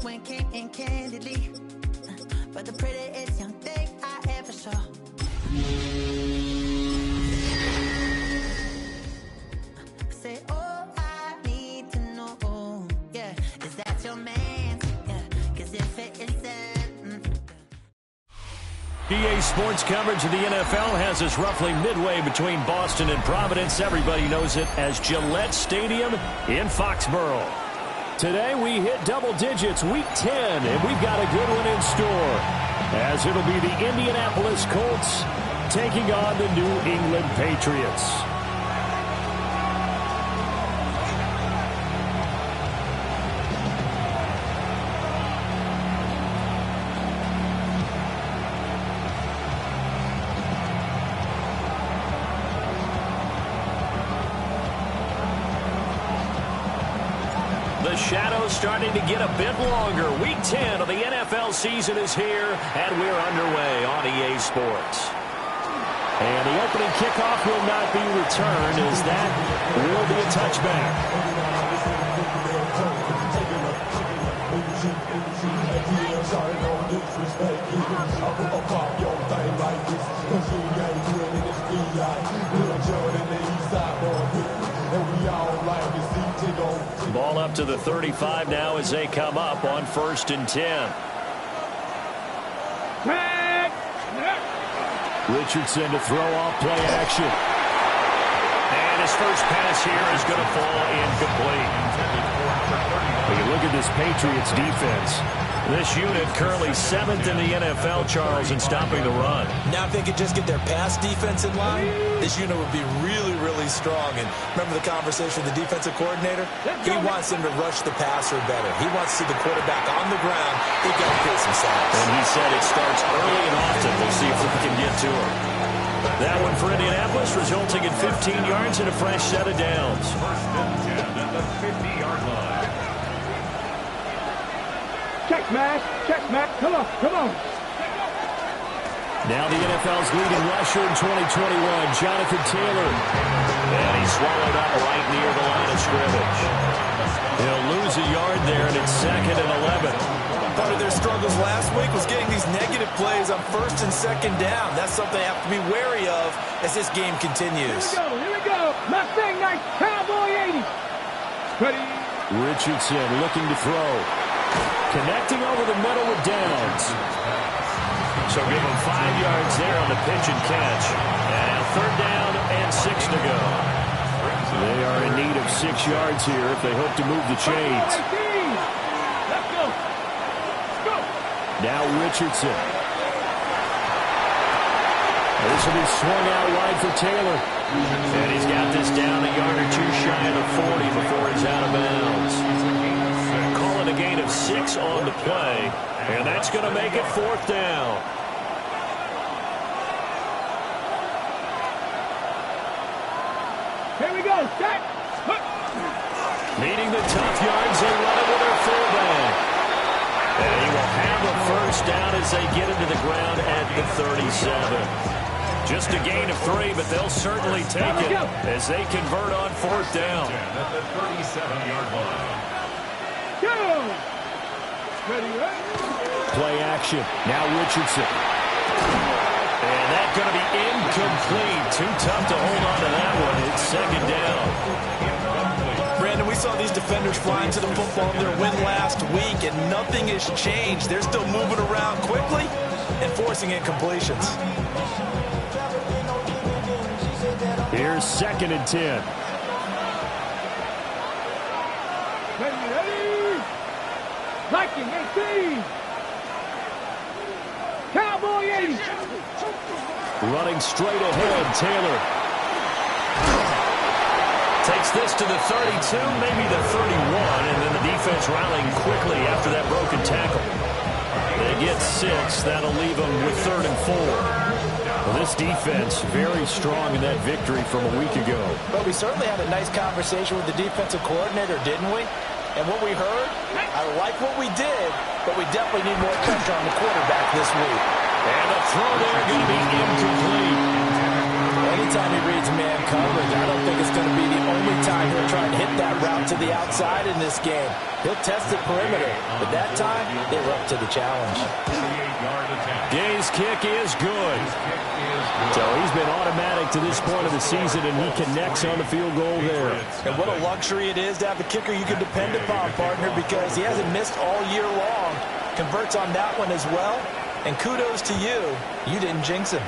when kicking candidly, but the prettiest young thing I ever saw. Say, oh, I need to know, yeah, is that your man? Yeah, 'cause if it isn't, EA Sports coverage of the NFL has us roughly midway between Boston and Providence. Everybody knows it as Gillette Stadium in Foxborough. Today we hit double digits, week 10, and we've got a good one in store, as it'll be the Indianapolis Colts taking on the New England Patriots. The shadows starting to get a bit longer. Week 10 of the NFL season is here, and we're underway on EA Sports. And the opening kickoff will not be returned, as that will be a touchback. Ball up to the 35 now as they come up on 1st and 10. Richardson to throw off play action. And his first pass here is going to fall incomplete. When you look at this Patriots defense, this unit currently 7th in the NFL, Charles, in stopping the run. Now if they could just get their pass defense in line, this unit would be really, really strong. And remember the conversation with the defensive coordinator? He wants them to rush the passer better. He wants to see the quarterback on the ground. They've got to create some sacks. And he said it starts early and often. We'll see if we can get to him. That one for Indianapolis, resulting in 15 yards and a fresh set of downs. First and 10 at the 50-yard line. Check, Matt, come on. Now the NFL's leading rusher in 2021, Jonathan Taylor. And he's swallowed up right near the line of scrimmage. He'll lose a yard there, and it's 2nd and 11. Part of their struggles last week was getting these negative plays on 1st and 2nd down. That's something they have to be wary of as this game continues. Here we go. Mustang nice, Cowboy 80. Ready. Richardson looking to throw. Connecting over the middle with Downs. So give him 5 yards there on the pitch and catch. And now 3rd down and 6 to go. They are in need of 6 yards here if they hope to move the chains. Let's go. Now Richardson. This will be swung out wide for Taylor. And he's got this down a yard or two shy of the 40 before he's out of bounds. Calling a gain of 6 on the play. And that's going to make it 4th down. Here we go, set. Needing the tough yards, they run it with their fullback. And he will have a first down as they get into the ground at the 37. Just a gain of 3, but they'll certainly take it as they convert on 4th down. At the 37-yard line. Go. Ready. Play action. Now Richardson. And that's going to be incomplete. Too tough to hold on to that one. It's 2nd down. Brandon, we saw these defenders flying to the football in their win last week, and nothing has changed. They're still moving around quickly and forcing incompletions. Here's 2nd and 10. Ready. Viking 18. Cowboy 80. Running straight ahead, Taylor. Takes this to the 32, maybe the 31, and then the defense rallying quickly after that broken tackle. They get 6. That'll leave them with 3rd and 4. Well, this defense very strong in that victory from a week ago. But we certainly had a nice conversation with the defensive coordinator, didn't we? And what we heard, I like what we did, but we definitely need more pressure on the quarterback this week. And the throw there going to be incomplete. Anytime he reads man coverage, I don't think it's going to be the only time time he'll try and hit that route to the outside in this game. He'll test the perimeter, but that time, they were up to the challenge. Gay's kick is good. So he's been automatic to this point of the season, and he connects on the field goal there. And what a luxury it is to have a kicker you can depend upon, partner, because he hasn't missed all year long. Converts on that one as well. And kudos to you. You didn't jinx him.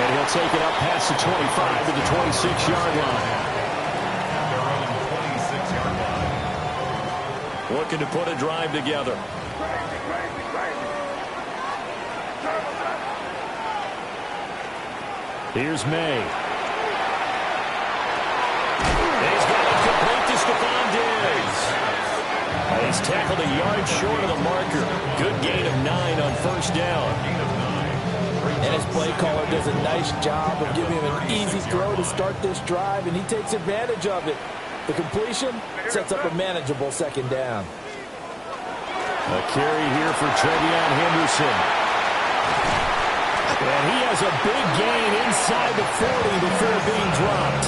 And he'll take it up past the 25 to the 26-yard line. Looking to put a drive together. Here's May. He's got it complete to Stephon Diggs. He's tackled a yard short of the marker. Good gain of 9 on first down. And his play caller does a nice job of giving him an easy throw to start this drive, and he takes advantage of it. The completion sets up a manageable second down. A carry here for Trevion Henderson. And he has a big gain inside the 40 before being dropped.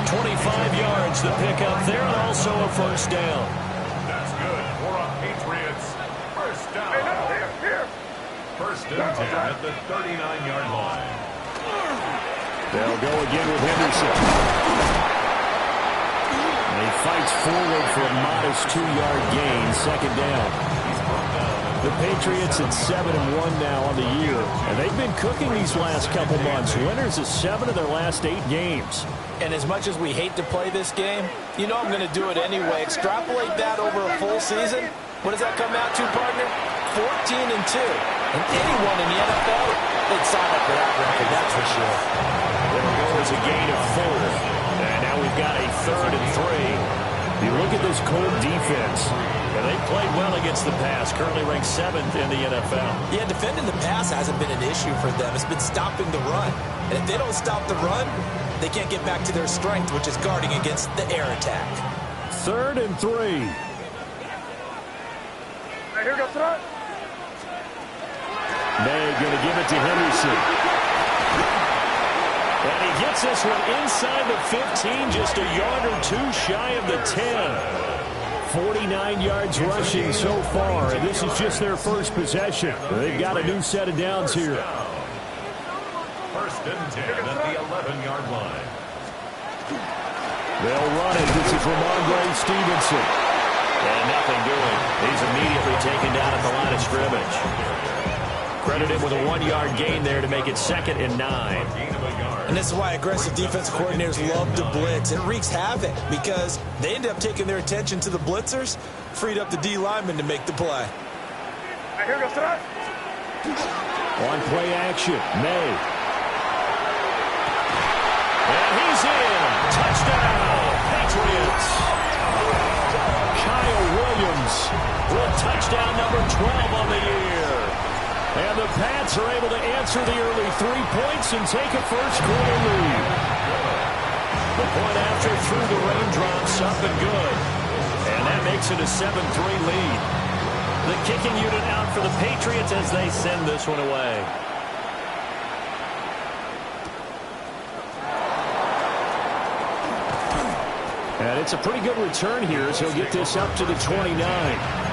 25 yards to pick up there, and also a first down. That's good for a Patriots first down. First and 10 at the 39-yard line. They'll go again with Henderson. And he fights forward for a modest 2-yard gain, second down. The Patriots at 7-1 now on the year, and they've been cooking these last couple months. Winners of 7 of their last 8 games. And as much as we hate to play this game, you know I'm going to do it anyway. Extrapolate that over a full season. What does that come out to, partner? 14-2. And anyone in the NFL, they'd sign up for that record, that's for sure. There goes a gain of 4. And now we've got a 3rd and 3. You look at this Colt defense, and they played well against the pass, currently ranked 7th in the NFL. Yeah, defending the pass hasn't been an issue for them. It's been stopping the run. And if they don't stop the run, they can't get back to their strength, which is guarding against the air attack. 3rd and 3. Here goes that. May going to give it to Henderson. And he gets this one inside the 15, just a yard or 2 shy of the 10. 49 yards rushing so far, and this is just their first possession. They've got a new set of downs here. First and 10 at the 11-yard line. They'll run it. This is Ramondre Stevenson. And nothing doing. He's immediately taken down at the line of scrimmage. Credit him with a 1-yard gain there to make it 2nd and 9. And this is why aggressive defensive coordinators love to blitz. It wreaks havoc because they end up taking their attention to the blitzers, freed up the D lineman to make the play. Here goes that. On play action, May. And he's in. Touchdown, Patriots. Kyle Williams with touchdown number 12 on the year. And the Pats are able to answer the early 3 points and take a first-quarter lead. The point after through the raindrops, up and good. And that makes it a 7-3 lead. The kicking unit out for the Patriots as they send this one away. And it's a pretty good return here as he'll get this up to the 29.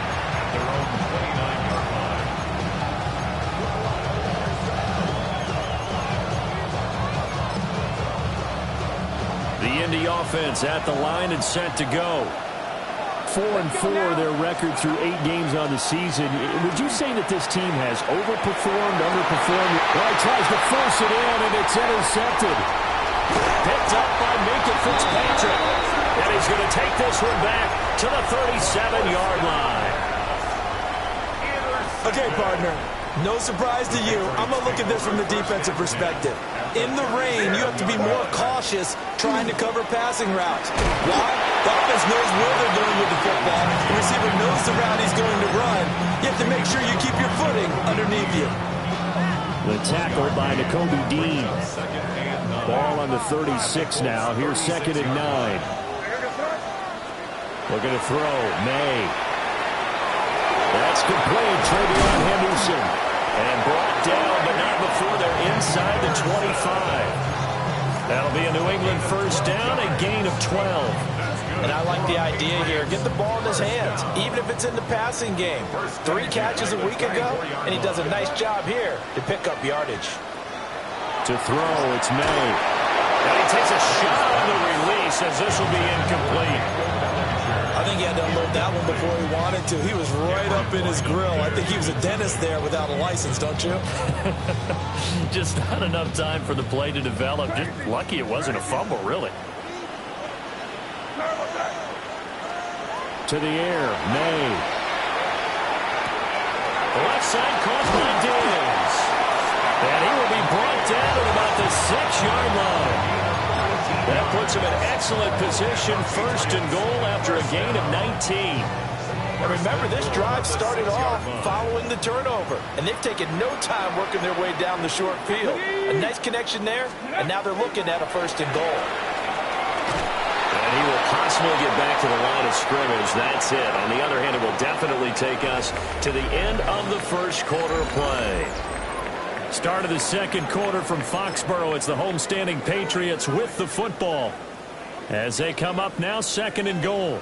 The Indy offense at the line and set to go. 4-4 their record through 8 games on the season. Would you say that this team has overperformed, underperformed? Well, he tries to force it in, and it's intercepted. Picked up by Minka Fitzpatrick. And he's going to take this one back to the 37-yard line. Okay, partner. No surprise to you. I'm going to look at this from the defensive perspective. In the rain, you have to be more cautious trying to cover passing routes. Why? The offense knows where they're going with the football. The receiver knows the route he's going to run. You have to make sure you keep your footing underneath you. The tackle by Nakobe Dean. Ball on the 36 now. Here's 2nd and 9. Looking to throw. May. That's complete. Trevion Henderson. And brought before they're inside the 25. That'll be a New England first down, a gain of 12. And I like the idea here. Get the ball in his hands, even if it's in the passing game. 3 catches a week ago, and he does a nice job here to pick up yardage. To throw, it's May. And he takes a shot on the release as this will be incomplete. I think he had to unload that one before he wanted to. He was right up in his grill. I think he was a dentist there without a license, don't you? Just not enough time for the play to develop. Just lucky it wasn't a fumble, really. To the air, May. The left side caught by Diggs. And he will be brought down at about the 6-yard line. That puts him in excellent position, first and goal after a gain of 19. And remember, this drive started off following the turnover. And they've taken no time working their way down the short field. A nice connection there, and now they're looking at a first and goal. And he will possibly get back to the line of scrimmage. That's it. On the other hand, it will definitely take us to the end of the first quarter play. Start of the second quarter from Foxborough. It's the homestanding Patriots with the football as they come up now, second and goal.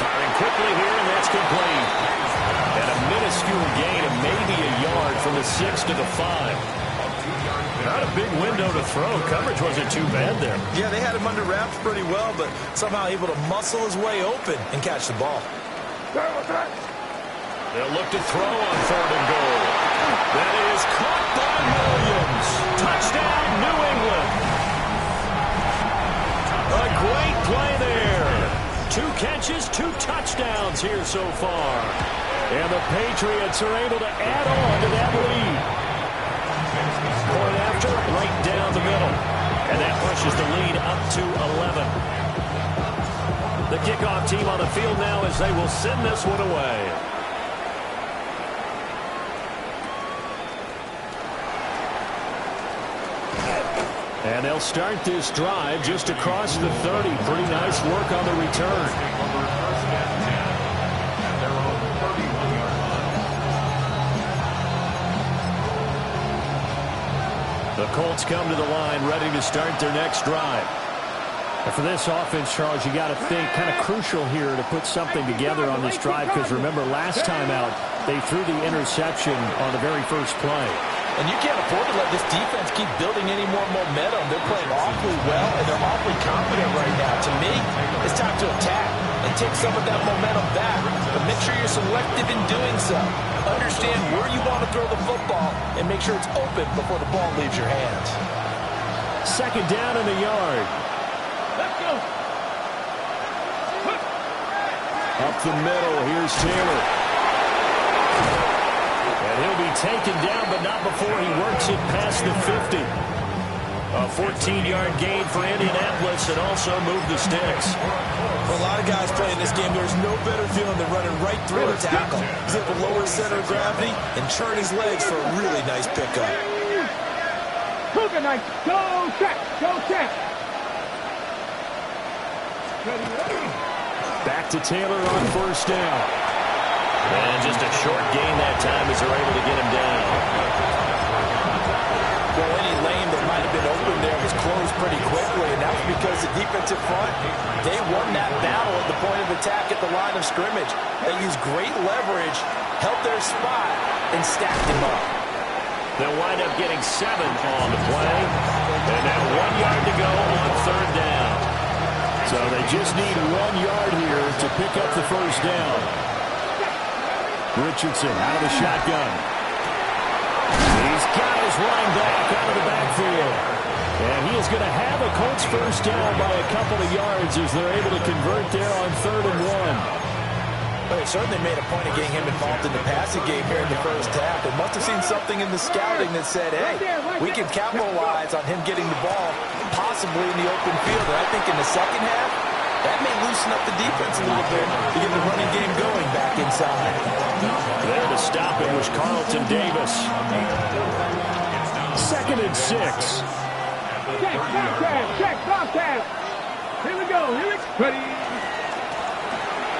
Firing quickly here, and that's complete. And a minuscule gain of maybe a yard from the 6 to the 5. Not a big window to throw. Coverage wasn't too bad there. Yeah, they had him under wraps pretty well, but somehow able to muscle his way open and catch the ball. They'll look to throw on third and goal. That is caught by Williams. Touchdown, New England. A great play there. 2 catches, 2 touchdowns here so far. And the Patriots are able to add on to that lead. Point after, right down the middle. And that pushes the lead up to 11. The kickoff team on the field now as they will send this one away. And they'll start this drive just across the 30. Pretty nice work on the return. The Colts come to the line ready to start their next drive. And for this offense, Charles, you got to think kind of crucial here to put something together on this drive because remember last time out they threw the interception on the very first play. And you can't afford to let this defense keep building any more momentum. They're playing awfully well, and they're awfully confident right now. To me, it's time to attack and take some of that momentum back. But make sure you're selective in doing so. Understand where you want to throw the football and make sure it's open before the ball leaves your hands. Second down in the yard. Let's go. Up the middle, here's Taylor. And he'll be taken down, but not before he works it past the 50. A 14-yard gain for Indianapolis and also move the sticks. For a lot of guys playing this game, there's no better feeling than running right through a tackle. He's able to lower his center of gravity and churn his legs for a really nice pickup. Cougar night. Go check. Go check. Back to Taylor on first down. And just a short gain that time as they're able to get him down. Well, any lane that might have been open there was closed pretty quickly, and that was because the defensive front, they won that battle at the point of attack at the line of scrimmage. They used great leverage, held their spot, and stacked him up. They'll wind up getting 7 on the play. And now 1 yard to go on third down. So they just need 1 yard here to pick up the first down. Richardson out of the shotgun. He's got his running back out of the backfield. And he is going to have a Colts first down by a couple of yards as they're able to convert there on 3rd and 1. Well, they certainly made a point of getting him involved in the passing game here in the first half. They must have seen something in the scouting that said, hey, we can capitalize on him getting the ball possibly in the open field. And I think in the second half, that may loosen up the defense a little bit to get the running game going back inside. There to stop it was Carlton Davis. 2nd and 6. Check, Bobcat. Check, Bobcat. Here we go. go. Here it's ready.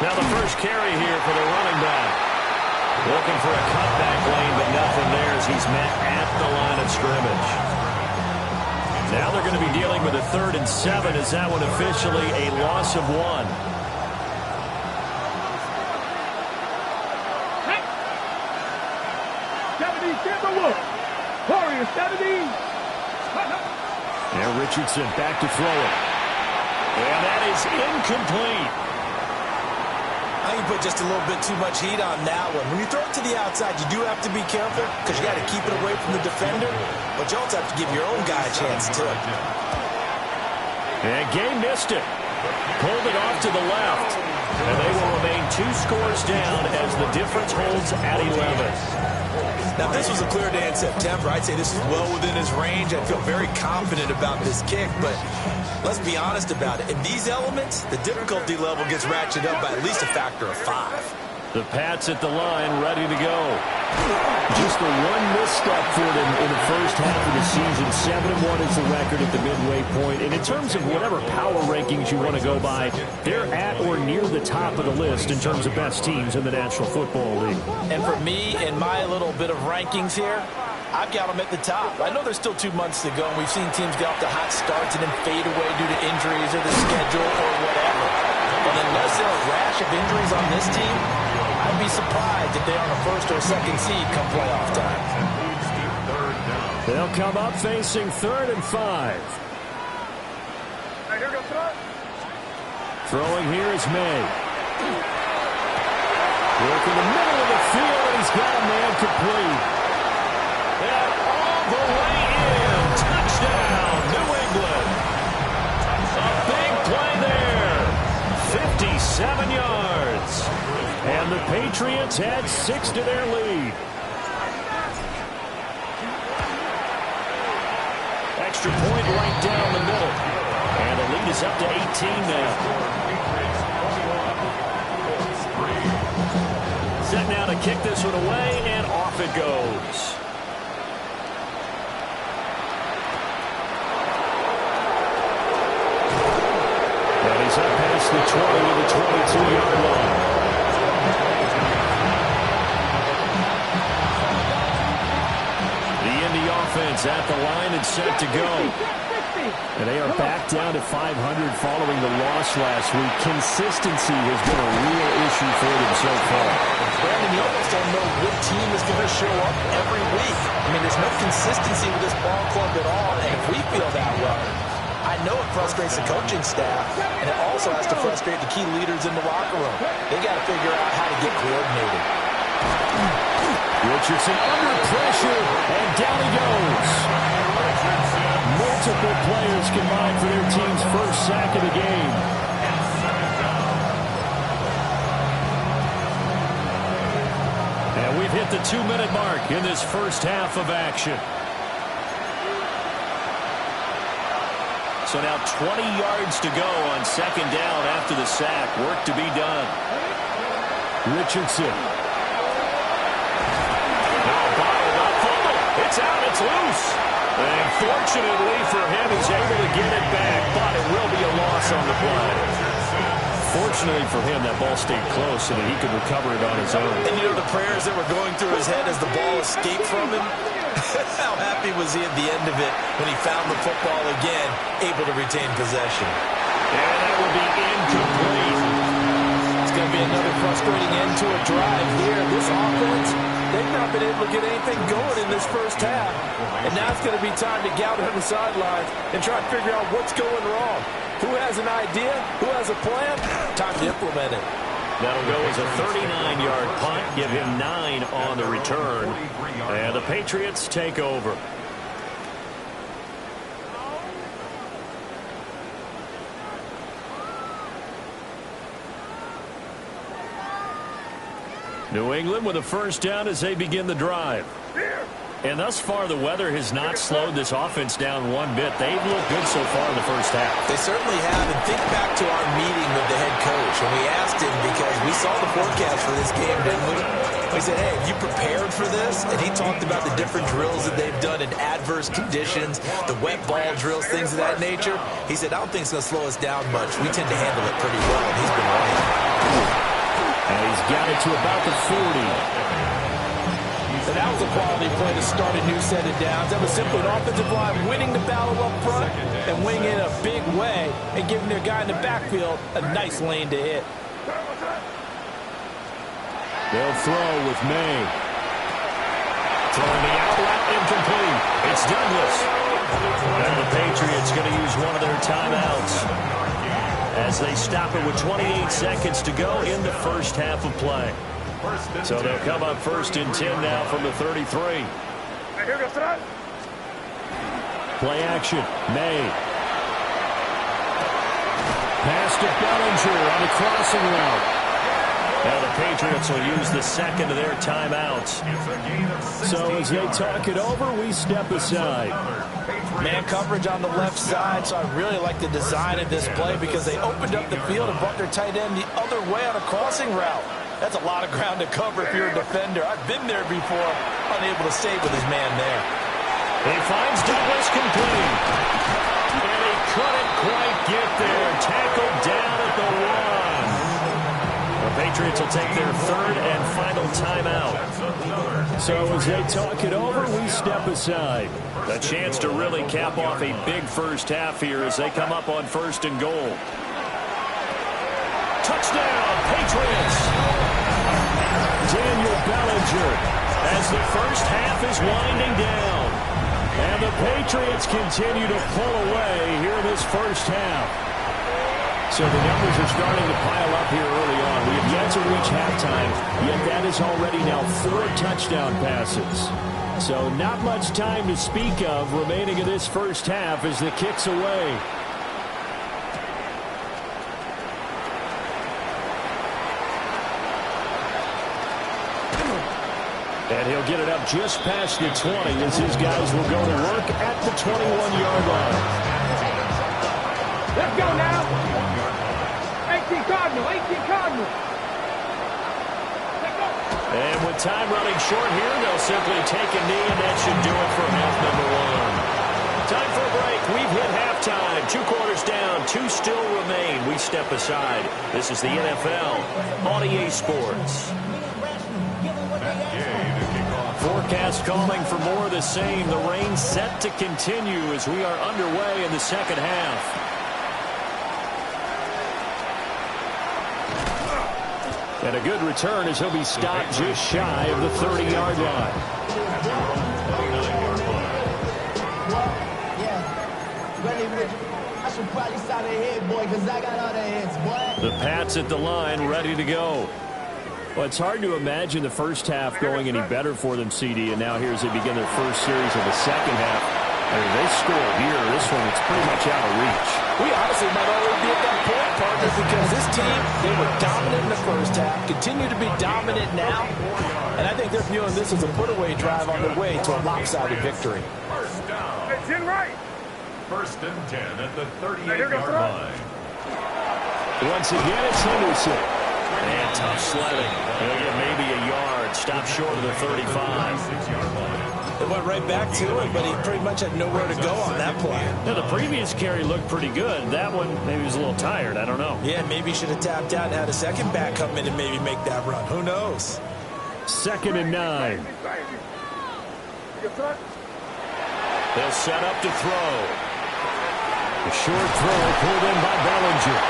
Now the first carry here for the running back. Looking for a cutback lane, but nothing there as he's met at the line of scrimmage. Now they're going to be dealing with a 3rd and 7 as that one officially a loss of 1. Warrior 70. And Richardson back to throw it. And that is incomplete. I think you put just a little bit too much heat on that one. When you throw it to the outside, you do have to be careful because you got to keep it away from the defender, but you also have to give your own guy a chance too. And Gay missed it. Pulled it off to the left. And they will remain 2 scores down as the difference holds at 11. Now, if this was a clear day in September, I'd say this is well within his range. I feel very confident about this kick, but let's be honest about it. In these elements, the difficulty level gets ratcheted up by at least a factor of 5. The Pats at the line, ready to go. Just the one misstep for them in the first half of the season. 7-1 is the record at the midway point. And in terms of whatever power rankings you want to go by, they're at or near the top of the list in terms of best teams in the National Football League. And for me, in my little bit of rankings here, I've got them at the top. I know there's still 2 months to go, and we've seen teams get off to hot starts and then fade away due to injuries or the schedule or whatever. But unless there are a rash of injuries on this team, I'd be surprised if they're on a 1st or 2nd seed come playoff time. They'll come up facing 3rd and 5. Here goes throw. Throwing here is May. Work in the middle of the field, and he's got a man complete. And all the way in. Touchdown, New England. A big play there. 57 yards. And the Patriots add 6 to their lead. Extra point right down the middle. And the lead is up to 18 now. Set now to kick this one away, and off it goes. And he's up past the 20 to the 22-yard line. Offense at the line and set to go. And they are back down to 500 following the loss last week. Consistency has been a real issue for them so far. Brandon, you almost don't know what team is going to show up every week. I mean, there's no consistency with this ball club at all, and if we feel that way, I know it frustrates the coaching staff, and it also has to frustrate the key leaders in the locker room. They got to figure out how to get coordinated. Richardson under pressure, and down he goes. Multiple players combined for their team's first sack of the game. And we've hit the 2-minute mark in this first half of action. So now 20 yards to go on 2nd down after the sack. Work to be done. Richardson. It's out, it's loose. And fortunately for him, he's able to get it back, but it will be a loss on the play. Fortunately for him, that ball stayed close so that he could recover it on his own. And you know the prayers that were going through his head as the ball escaped from him? How happy was he at the end of it when he found the football again, able to retain possession? And that will be incomplete. It's going to be another frustrating end to a drive here. This offense, they've not been able to get anything going in this first half. And now it's going to be time to gather on the sidelines and try to figure out what's going wrong. Who has an idea? Who has a plan? Time to implement it. That'll go as a 39-yard punt. Give him 9 on the return. And the Patriots take over. New England with a first down as they begin the drive. And thus far, the weather has not slowed this offense down one bit. They've looked good so far in the first half. They certainly have. And think back to our meeting with the head coach. And we asked him because we saw the forecast for this game, didn't we? He said, hey, have you prepared for this? And he talked about the different drills that they've done in adverse conditions, the wet ball drills, things of that nature. He said, I don't think it's going to slow us down much. We tend to handle it pretty well, and he's been right. And he's got it to about the 40. And that was a quality play to start a new set of downs. That was simply an offensive line winning the battle up front and winning in a big way and giving their guy in the backfield a nice lane to hit. They'll throw with May. Throwing the out route incomplete. It's Douglas. And the Patriots going to use one of their timeouts as they stop it with 28 seconds to go in the first half of play. So they'll come up 1st and 10 now from the 33. Play action. May. Pass to Bellinger on the crossing route. Now the Patriots will use the second of their timeouts. So as they talk it over, we step aside. Man coverage on the left side, so I really like the design of this play because they opened up the field and brought their tight end the other way on a crossing route. That's a lot of ground to cover if you're a defender. I've been there before, unable to save with his man there. He finds Douglas complete. And he couldn't quite get there. Tackled down at the 1. The Patriots will take their 3rd and final timeout. So as they talk it over, we step aside. A chance to really cap off a big first half here as they come up on 1st and goal. Touchdown, Patriots! Daniel Bellinger as the first half is winding down. And the Patriots continue to pull away here in this first half. So the numbers are starting to pile up here early on. We have yet to reach halftime, yet that is already now 4 touchdown passes. So not much time to speak of remaining in this first half as the kick's away. And he'll get it up just past the 20 as his guys will go to work at the 21-yard line. Let's go now. 18 Cardinal, 18 Cardinal. Let's go. And with time running short here, they'll simply take a knee, and that should do it for half number 1. Time for a break. We've hit halftime. 2 quarters down, 2 still remain. We step aside. This is the NFL on EA Sports. Forecast calling for more of the same. The rain set to continue as we are underway in the second half. And a good return as he'll be stopped just shy of the 30-yard line. I should probably start ahead, boy, because I got other heads, boy. The Pats at the line, ready to go. Well, it's hard to imagine the first half going any better for them, CD, and now here as they begin their first series of the second half. I mean, they score here. This one, it's pretty much out of reach. We honestly might already be at that point, partner, because this team, they were dominant in the first half, continue to be dominant now, and I think they're viewing this as a put-away drive on their way to a lopsided victory. First down. It's in right. 1st and 10 at the 38-yard line. Once again, it's Henderson. And tough sledding. He'll get maybe a yard. Stop short of the 35. They went right back to it, but he pretty much had nowhere to go on that play. Now, the previous carry looked pretty good. That one, maybe he was a little tired. I don't know. Yeah, maybe he should have tapped out and had a second back come in and maybe make that run. Who knows? 2nd and 9. They'll set up to throw. A short throw pulled in by Bellinger.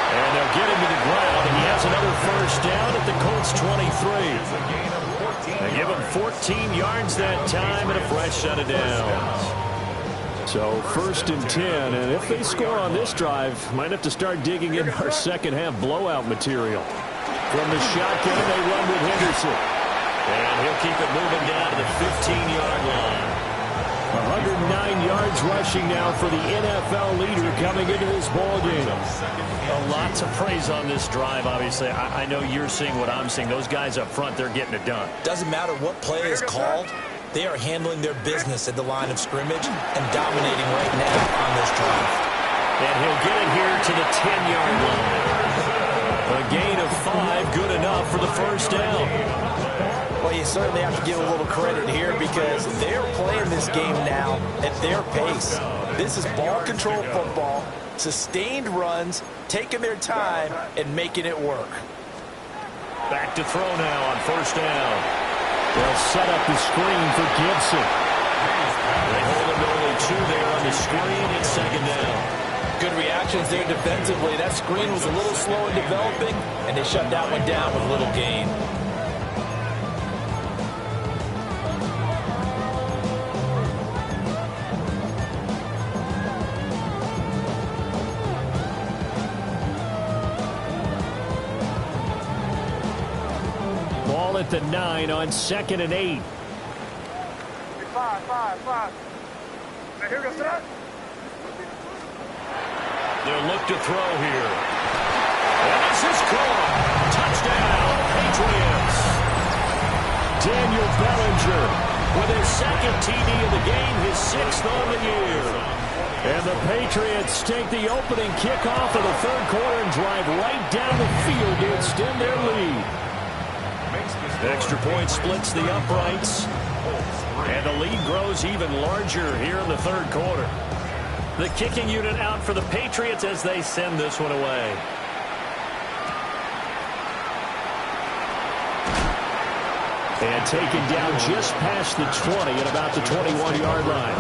And they'll get him to the ground, and he has another first down at the Colts 23. They give him 14 yards that time and a fresh set of downs. So 1st and 10, and if they score on this drive, might have to start digging in our second half blowout material. From the shotgun, they run with Henderson. And he'll keep it moving down to the 15-yard line. 109 yards rushing now for the NFL leader coming into this ball game. Lots of praise on this drive, obviously. I know you're seeing what I'm seeing. Those guys up front, they're getting it done. Doesn't matter what play is called. They are handling their business at the line of scrimmage and dominating right now on this drive. And he'll get it here to the 10-yard line. A gain of 5, good enough for the first down. Well, you certainly have to give a little credit here because they're playing this game now at their pace. This is ball control football, sustained runs, taking their time, and making it work. Back to throw now on first down. They'll set up the screen for Gibson. They hold him to only 2 there on the screen. It's second down. Good reactions there defensively. That screen was a little slow in developing, and they shut that one down with little gain. Ball at the 9 on 2nd and 8. 5. Now here goes that. They'll look to throw here. And this is caught. Touchdown, Patriots. Daniel Bellinger with his 2nd TD of the game, his 6th on the year. And the Patriots take the opening kickoff of the 3rd quarter and drive right down the field to extend their lead. Extra point splits the uprights. And the lead grows even larger here in the 3rd quarter. The kicking unit out for the Patriots as they send this one away. And taken down just past the 20 at about the 21-yard line.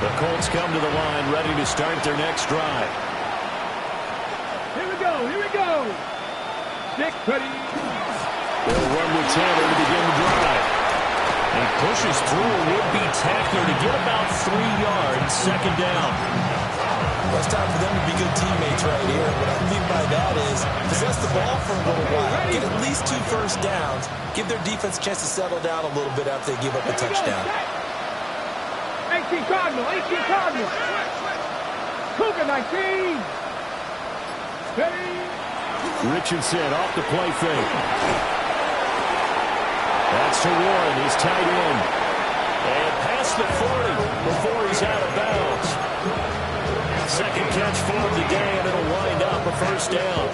The Colts come to the line ready to start their next drive. Here we go. Stick ready. They'll run with Taylor to begin the drive. He pushes through a would-be tackler to get about 3 yards, second down. Well, it's time for them to be good teammates right here. What I mean by that is possess the ball for a little while, get at least 2 first downs, give their defense a chance to settle down a little bit after they give up a touchdown. 18 Cardinal. Cougar 19. Steady. Richardson off the play fake. That's to Warren. He's tight end. And past the 40 before he's out of bounds. 2nd catch for him today, and it'll wind up a first down.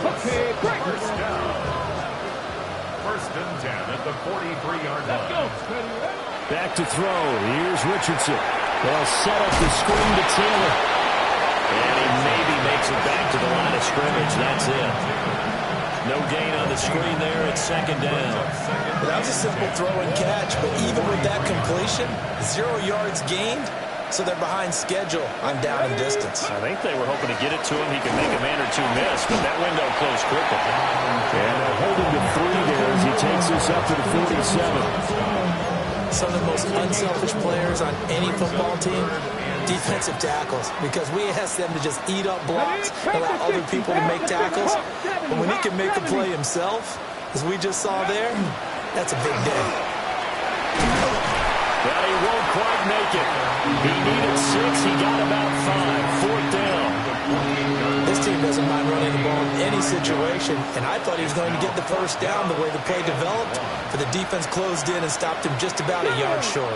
First and 10 at the 43-yard line. Back to throw. Here's Richardson. They'll set up the screen to Taylor. And he maybe makes it back to the line of scrimmage. That's it. No gain on the screen there. It's second down. That was a simple throw and catch, but even with that completion, 0 yards gained, so they're behind schedule on down and distance. I think they were hoping to get it to him. He could make a man or 2 miss, but that window closed quickly. And they'll hold him to 3 there as he takes this up to the 47. Some of the most unselfish players on any football team, defensive tackles, because we ask them to just eat up blocks, allow other people to make tackles. But when he can make a play himself, as we just saw there, that's a big day. But he won't quite make it. He needed 6. He got about 5. 4th down. This team doesn't mind running the ball in any situation, and I thought he was going to get the first down the way the play developed, but the defense closed in and stopped him just about a yard short.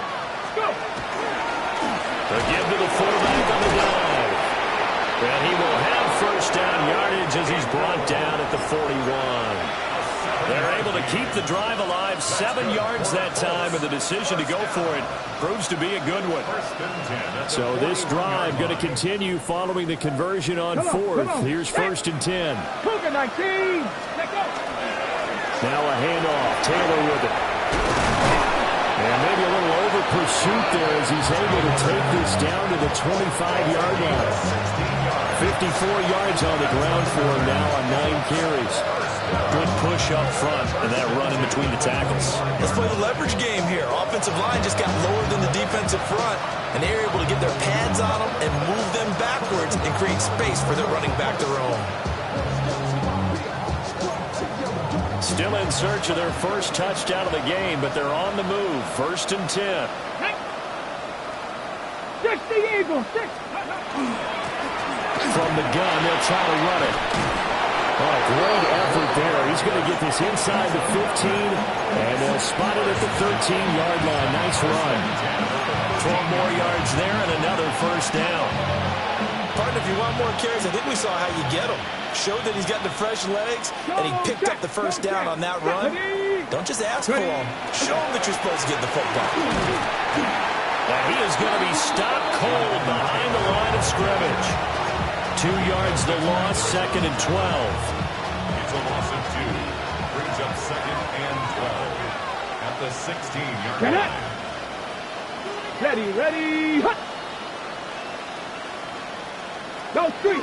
The give to the fullback on the dive. And he will have first down yardage as he's brought down at the 41. They're able to keep the drive alive, 7 yards that time, and the decision to go for it proves to be a good one. So this drive going to continue following the conversion on 4th. Here's first and 10. Cougar 19. Now a handoff. Taylor with it. And maybe a little over pursuit there as he's able to take this down to the 25-yard line. 54 yards on the ground for him now on 9 carries. Good push up front and that run in between the tackles. Let's play the leverage game here. Offensive line just got lower than the defensive front, and they're able to get their pads on them and move them backwards and create space for their running back to roam. Still in search of their first touchdown of the game, but they're on the move. First and 10. 60 Eagles. From the gun, they'll try to run it. Oh, great effort there. He's going to get this inside the 15, and they'll spot it at the 13-yard line. Nice run. 12 more yards there and another first down. Part of if you want more carries, I think we saw how you get them. Showed that he's got the fresh legs, and he picked up the first down on that run. Don't just ask for them. Show him that you're supposed to get the football. And he is going to be stopped cold behind the line of scrimmage. 2 yards the loss, 2nd and 12. It's a loss of 2. Brings up 2nd and 12. At the 16-yard line. Ready, hut! Go, 3.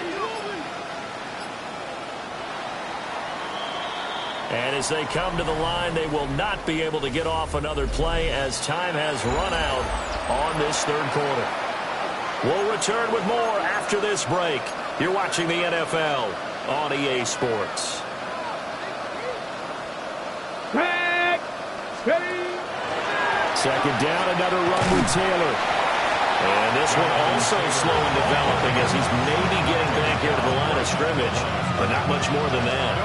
And as they come to the line, they will not be able to get off another play as time has run out on this 3rd quarter. We'll return with more after this break. You're watching the NFL on EA Sports. Back, steady. 2nd down, another run with Taylor. And this one also slow in developing as he's maybe getting back here to the line of scrimmage, but not much more than that.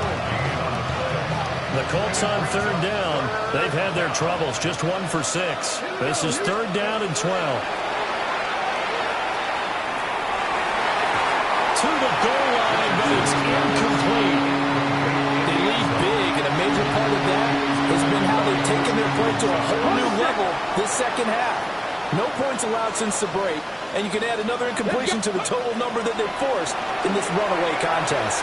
The Colts on 3rd down. They've had their troubles, just 1 for 6. This is 3rd down and 12. To the goal line, but it's incomplete. They lead big, and a major part of that has been how they've taken their play to a whole new level this 2nd half. No points allowed since the break, and you can add another incompletion to the total number that they've forced in this runaway contest.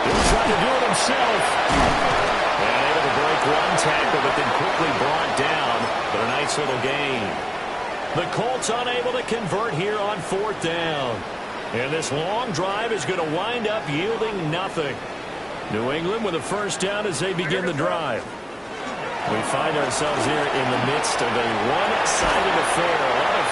He'll try to do it himself. And able to break one tackle, but then quickly brought down. But a nice little gain. The Colts unable to convert here on 4th down. And this long drive is going to wind up yielding nothing. New England with a 1st down as they begin the drive. We find ourselves here in the midst of a one-sided affair. A lot of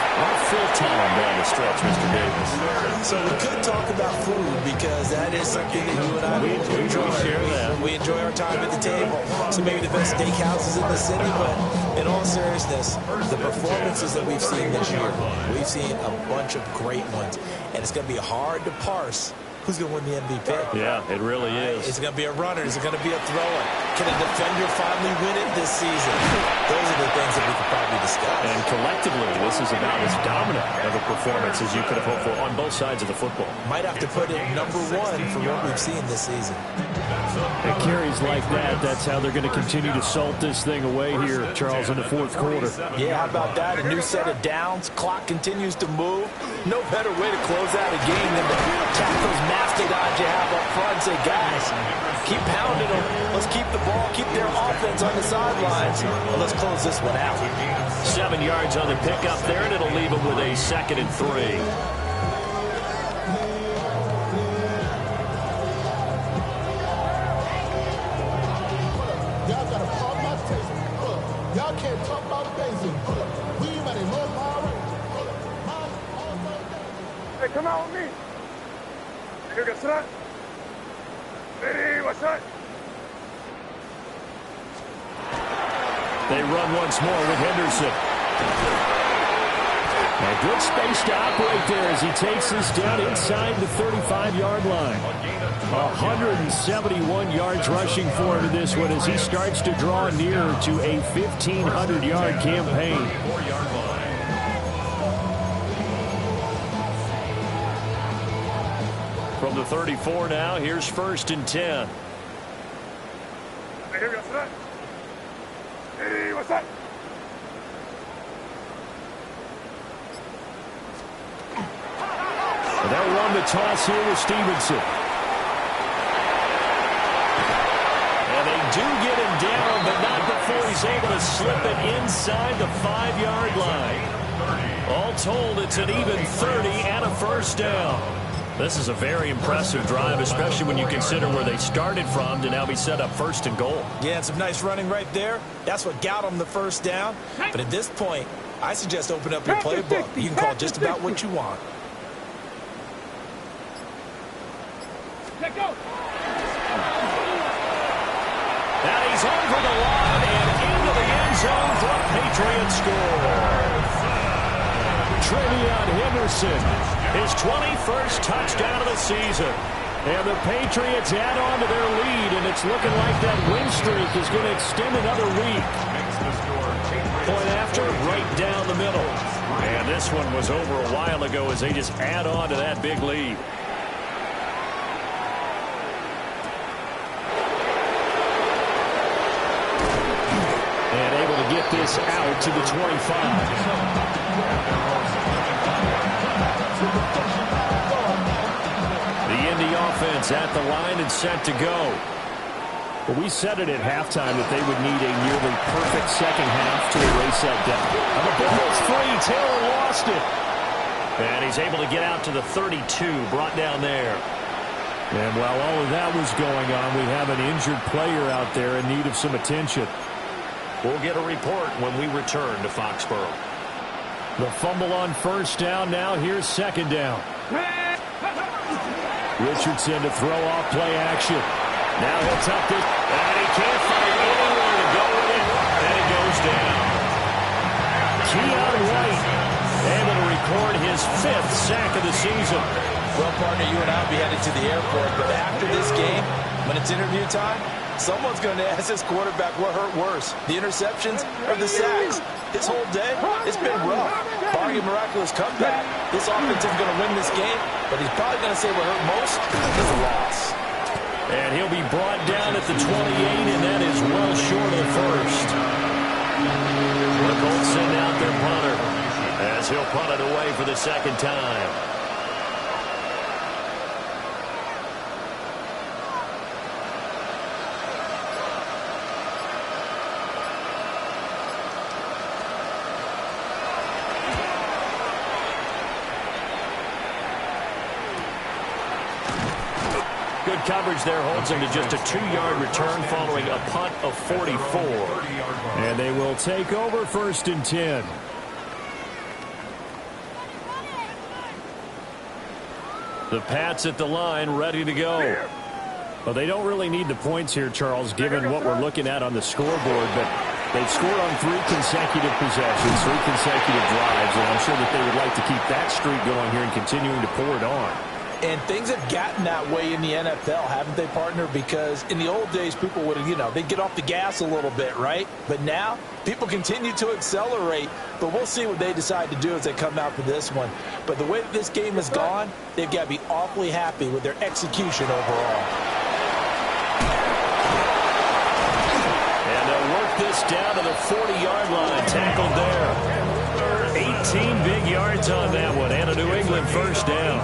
full time down the stretch, Mr. Davis. So we could talk about food because that is something that you and I enjoy. We share that. We enjoy our time at the table. So maybe the best steakhouses in the city, but in all seriousness, the performances that we've seen this year, we've seen a bunch of great ones, and it's going to be hard to parse who's going to win the MVP. Yeah, it really is. Is it going to be a runner? Is it going to be a thrower? Can a defender finally win it this season? Those are the things that we could probably discuss. And collectively, this is about as dominant of a performance as you could have hoped for on both sides of the football. Might have to put it number 1 for what we've seen this season. It carries like that. That's how they're going to continue to salt this thing away here, Charles, in the 4th quarter. Yeah, how about that? A new set of downs. Clock continues to move. No better way to close out a game than to tap those mastodons you have up front and say, guys, keep pounding them. Let's keep the ball, keep their offense on the sidelines. Well, let's close this one out. 7 yards on the pickup there, and it'll leave them with a 2nd and 3. Y'all can't talk about basic. We ain't ready no power. Hey, come out with me. Here, get set. Ready, what's that? They run once more with Henderson. A good space to operate there as he takes this down inside the 35-yard line. 171 yards rushing for him in this one as he starts to draw nearer to a 1,500-yard campaign. From the 34 now, here's 1st and 10. Hey, what's that? Hey, what's that? They'll run the toss here with Stevenson. And they do get him down, but not before he's able to slip it inside the 5-yard line. All told, it's an even 30 and a 1st down. This is a very impressive drive, especially when you consider where they started from to now be set up 1st and goal. Yeah, and some nice running right there. That's what got them the 1st down. But at this point, I suggest open up your playbook. You can call just about what you want. Let go. And he's over the line and into the end zone for a Patriot score. Trevion Henderson, his 21st touchdown of the season. And the Patriots add on to their lead, and it's looking like that win streak is going to extend another week. Makes the score Patriots Point after, right down the middle. And this one was over a while ago as they just add on to that big lead. And able to get this out to the 25. The Indy offense at the line and set to go. Well, we said it at halftime that they would need a nearly perfect second half to erase that debt. And the ball's free. Taylor lost it. And he's able to get out to the 32, brought down there. And while all of that was going on, we have an injured player out there in need of some attention. We'll get a report when we return to Foxborough. The fumble on first down. Now here's second down. Richardson to throw off play action. Now he'll tuck it, and he can't find anywhere to go with it, and it goes down. Keon White able to record his 5th sack of the season. Well, partner, you and I will be headed to the airport, but after this game, when it's interview time, someone's going to ask this quarterback what hurt worse, the interceptions or the sacks. This whole day, it's been rough. Barring a miraculous comeback, this offense is going to win this game, but he's probably going to say what hurt most is the loss. And he'll be brought down at the 28, and that is well short of the first. The Colts send out their punter as he'll punt it away for the second time. Good coverage there holds him to just a 2-yard return following a punt of 44. And they will take over 1st and 10. The Pats at the line ready to go. Well, they don't really need the points here, Charles, given what we're looking at on the scoreboard. But they've scored on 3 consecutive possessions, 3 consecutive drives. And I'm sure that they would like to keep that streak going here and continuing to pour it on. And things have gotten that way in the NFL, haven't they, partner? Because in the old days, people would have, they'd get off the gas a little bit, right? But now, people continue to accelerate. But we'll see what they decide to do as they come out for this one. But the way that this game has gone, they've got to be awfully happy with their execution overall. And they'll work this down to the 40-yard line, tackled there. 18 big yards on that one, and a New England first down.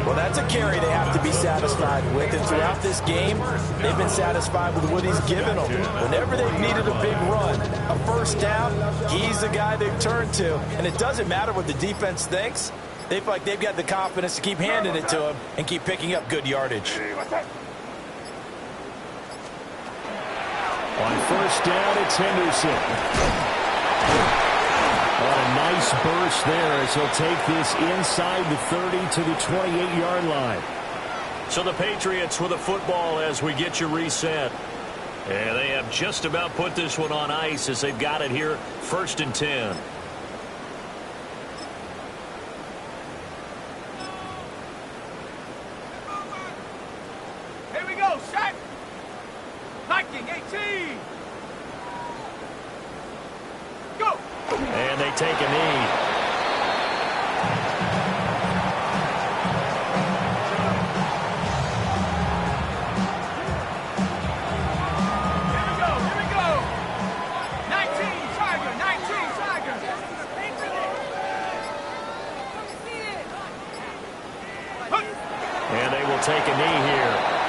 Well, that's a carry they have to be satisfied with, and throughout this game, they've been satisfied with what he's given them. Whenever they've needed a big run, a first down, he's the guy they've turned to. And it doesn't matter what the defense thinks. They feel like they've got the confidence to keep handing it to him and keep picking up good yardage. On first down, it's Henderson. What a nice burst there as he'll take this inside the 30 to the 28-yard line. So the Patriots with a football as we get you reset. And they have just about put this one on ice as they've got it here, 1st and 10. Here we go, set. Viking 18. Go. And they take a knee. Here we go. 19, Tiger, 19, Tiger. And they will take a knee here.